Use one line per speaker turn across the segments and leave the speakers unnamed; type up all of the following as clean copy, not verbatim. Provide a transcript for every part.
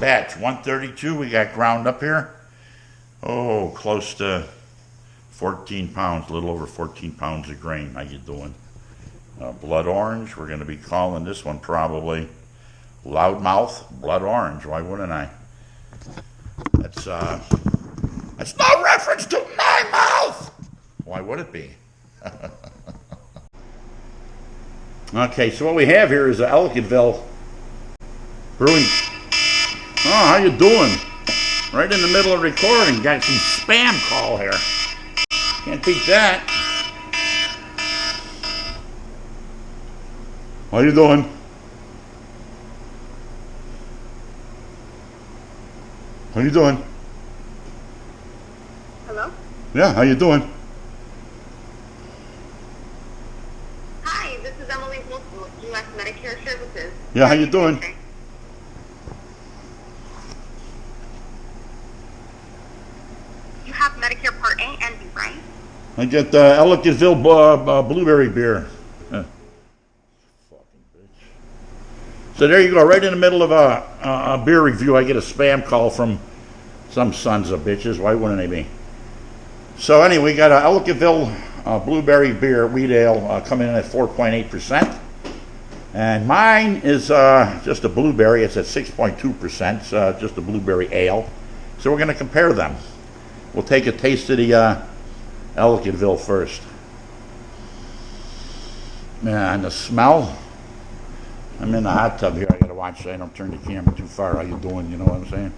batch. 132 we got ground up here. Oh, close to 14 pounds, a little over 14 pounds of grain. How you doing? Blood orange. We're going to be calling this one probably Loudmouth Blood Orange. Why wouldn't I? That's no reference to my mouth. Why would it be? Okay, so what we have here is Ellicottville Brewing. Oh, how you doing? Right in the middle of recording. Got some spam call here. Can't beat that. How you doing? How you doing?
Hello?
Yeah, how you doing?
Hi, this is Emily Wilson with U.S. Medicare Services.
Yeah, how you doing?
You have Medicare Part A and B, right?
I get Ellicottville blueberry beer. Fucking bitch. So there you go, right in the middle of a beer review, I get a spam call from some sons of bitches. Why wouldn't they be? So anyway, we got a Ellicottville blueberry beer, wheat ale, coming in at 4.8%. And mine is just a blueberry. It's at 6.2%. It's just a blueberry ale. So we're going to compare them. We'll take a taste of the Ellicottville first. And the smell. I'm in the hot tub here. I got to watch so I don't turn the camera too far. How you doing? You know what I'm saying?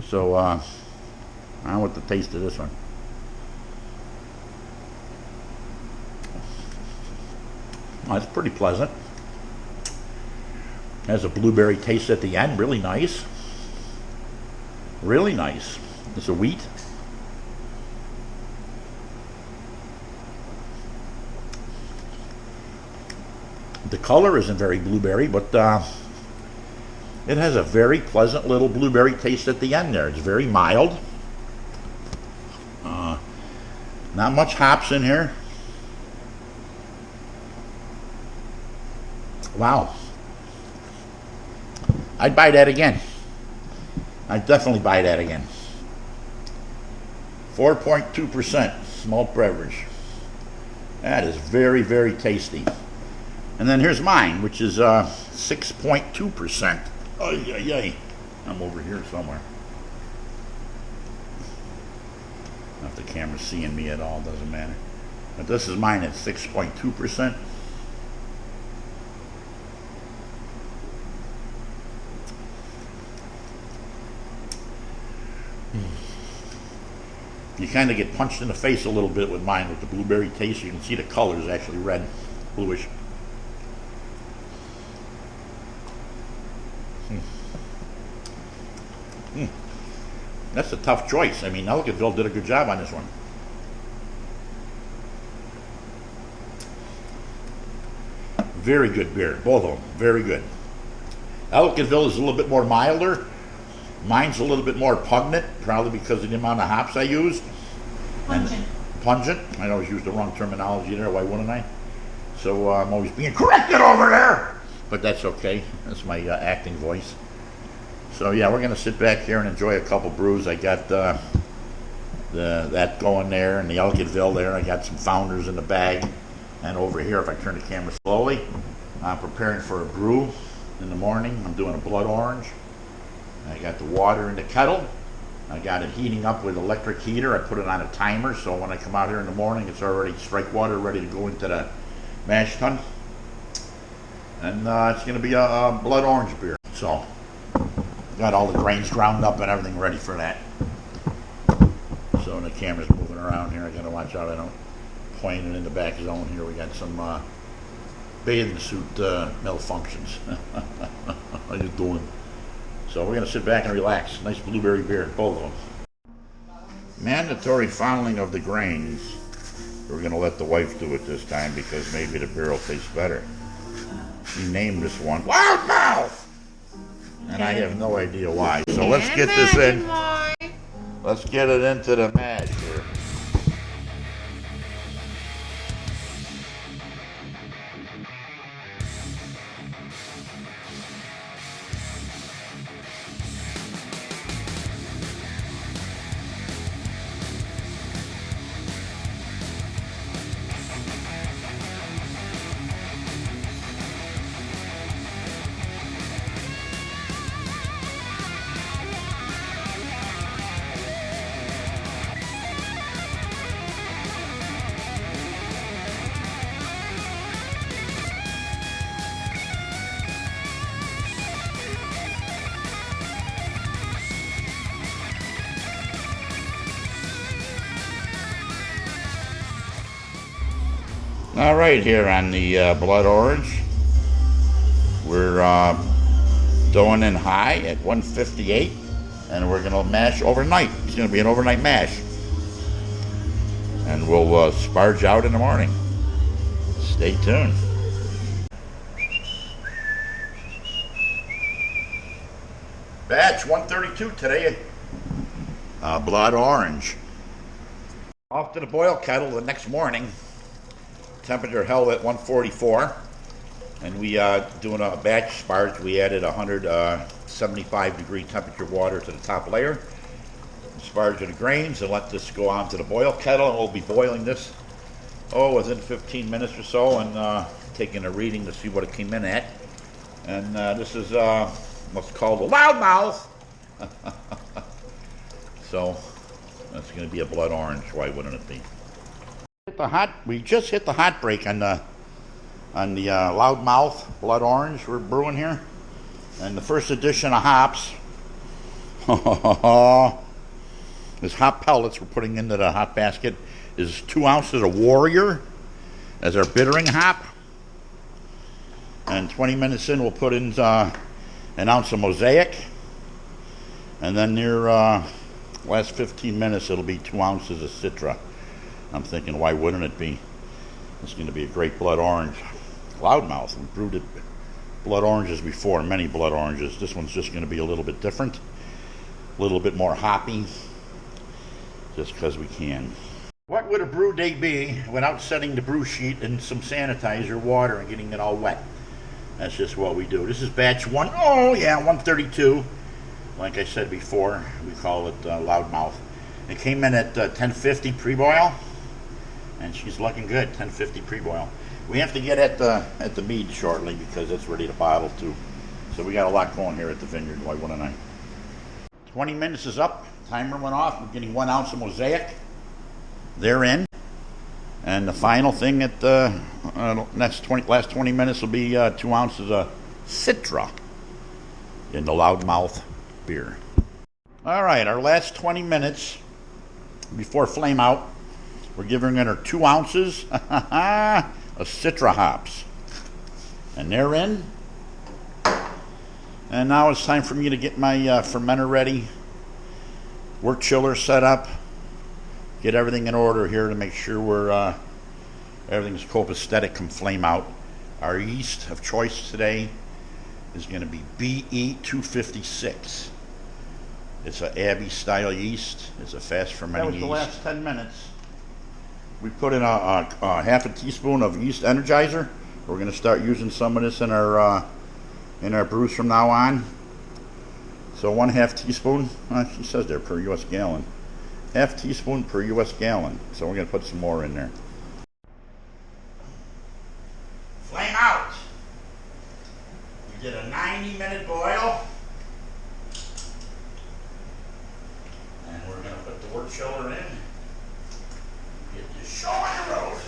So I don't want the taste of this one. Oh, it's pretty pleasant. Has a blueberry taste at the end. Really nice. Really nice. It's a wheat. The color isn't very blueberry, but it has a very pleasant little blueberry taste at the end there. It's very mild. Not much hops in here. Wow. I'd buy that again. I'd definitely buy that again. 4.2% malt beverage. That is very, very tasty. And then here's mine, which is 6.2%. Ay. I'm over here somewhere. If the camera's seeing me at all, doesn't matter. But this is mine at 6.2%. You kind of get punched in the face a little bit with mine with the blueberry taste. You can see the color is actually red, bluish. That's a tough choice. I mean, Ellicottville did a good job on this one. Very good beer, both of them, very good. Ellicottville is a little bit more milder. Mine's a little bit more pungent, probably because of the amount of hops I used. Pungent. I always use the wrong terminology there. Why wouldn't I? So I'm always being corrected over there. But that's okay. That's my acting voice. So yeah, we're gonna sit back here and enjoy a couple brews. I got that going there, and the Ellicottville there. I got some Founders in the bag, and over here, if I turn the camera slowly, I'm preparing for a brew in the morning. I'm doing a blood orange. I got the water in the kettle. I got it heating up with electric heater. I put it on a timer, so when I come out here in the morning, it's already strike water, ready to go into the mash tun. And it's gonna be a blood orange beer. So. Got all the grains ground up and everything ready for that. So the camera's moving around here. I gotta watch out I don't point it in the back zone here. We got some bathing suit malfunctions. How you doing? So we're gonna sit back and relax. Nice blueberry beer, both of them. Mandatory fouling of the grains. We're gonna let the wife do it this time because maybe the beer will taste better. She named this one Loudmouth! And I have no idea why. So let's get this in. Let's get it into the mash here. All right, here on the blood orange, we're doing in high at 158, and we're gonna mash overnight. It's gonna be an overnight mash, and we'll sparge out in the morning. Stay tuned. Batch 132 today, blood orange. Off to the boil kettle the next morning. Temperature held at 144, and we doing a batch sparge. We added 175 degree temperature water to the top layer, sparge the grains, and let this go on to the boil kettle. And we'll be boiling this within 15 minutes or so, and taking a reading to see what it came in at. And this is what's called a loudmouth. So that's going to be a blood orange. Why wouldn't it be? We just hit the hot break on the loudmouth blood orange we're brewing here, and the first addition of hops. This hop pellets we're putting into the hop basket is 2 ounces of Warrior as our bittering hop, and 20 minutes in we'll put in an ounce of Mosaic, and then near last 15 minutes it'll be 2 ounces of Citra. I'm thinking, why wouldn't it be? It's going to be a great blood orange. Loudmouth. We brewed blood oranges before, many blood oranges. This one's just going to be a little bit different, a little bit more hoppy, just because we can. What would a brew day be without setting the brew sheet in some sanitizer, water, and getting it all wet? That's just what we do. This is batch 132. Like I said before, we call it loudmouth. It came in at 1050 pre-boil, and she's looking good. 1050 pre-boil. We have to get at the mead shortly because it's ready to bottle too. So we got a lot going here at the vineyard. Why wouldn't I? 20 minutes is up. Timer went off. We're getting 1 ounce of Mosaic. They're in, and the final thing at the last 20 minutes will be 2 ounces of Citra in the loudmouth beer. All right, our last 20 minutes before flame out, we're giving her 2 ounces of Citra hops, and they're in. And now it's time for me to get my fermenter ready, work chiller set up, get everything in order here to make sure everything's copacetic come flame out. Our yeast of choice today is going to be BE 256. It's an Abbey style yeast. It's a fast fermenting yeast. That was the last 10 minutes. We put in a half a teaspoon of yeast energizer. We're going to start using some of this in our brews from now on. So 1/2 teaspoon. She says there per U.S. gallon. Half teaspoon per U.S. gallon. So we're going to put some more in there. Flame out. We did a 90-minute boil. And we're going to put the wort chiller in. Get this show on the road.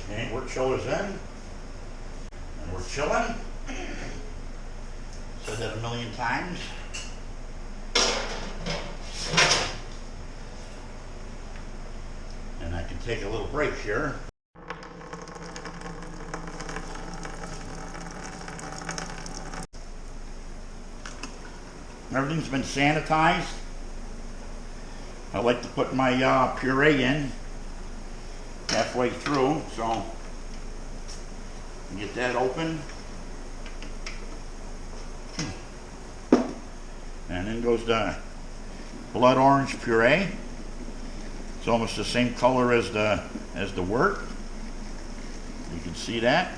Okay, wort chiller's in. And we're chilling. Said that a million times. And I can take a little break here. Everything's been sanitized. I like to put my puree in halfway through, so get that open. And then goes the blood orange puree. It's almost the same color as the wort. You can see that.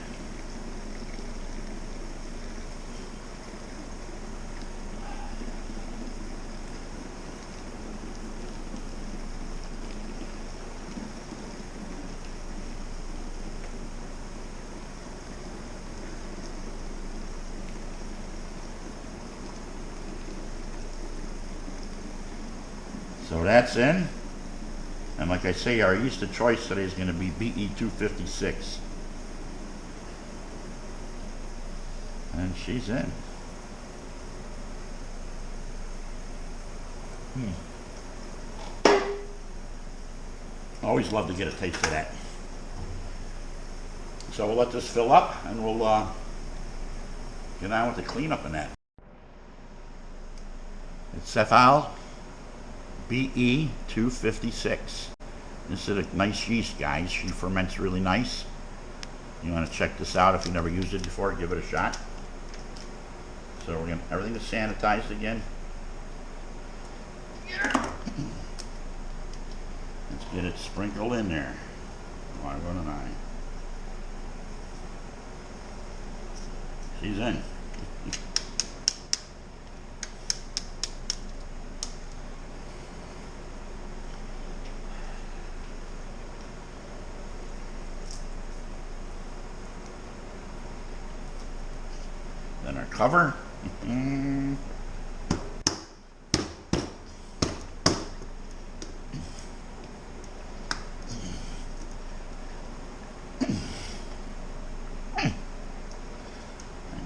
So that's in. And like I say, our yeast of choice today is going to be BE 256. And she's in. Always love to get a taste of that. So we'll let this fill up and we'll get on with the cleanup and that. It's Cephal BE 256. This is a nice yeast, guys. She ferments really nice. You want to check this out if you never used it before, give it a shot. So we're going to, everything is sanitized again. Let's get it sprinkled in there. 1 and 9. She's in. Then our cover. I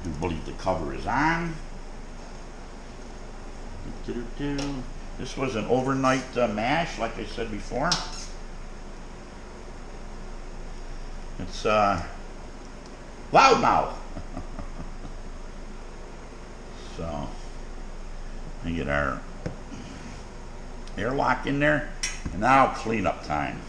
do believe the cover is on. This was an overnight mash, like I said before. It's loudmouth. So we get our airlock in there, and now cleanup time.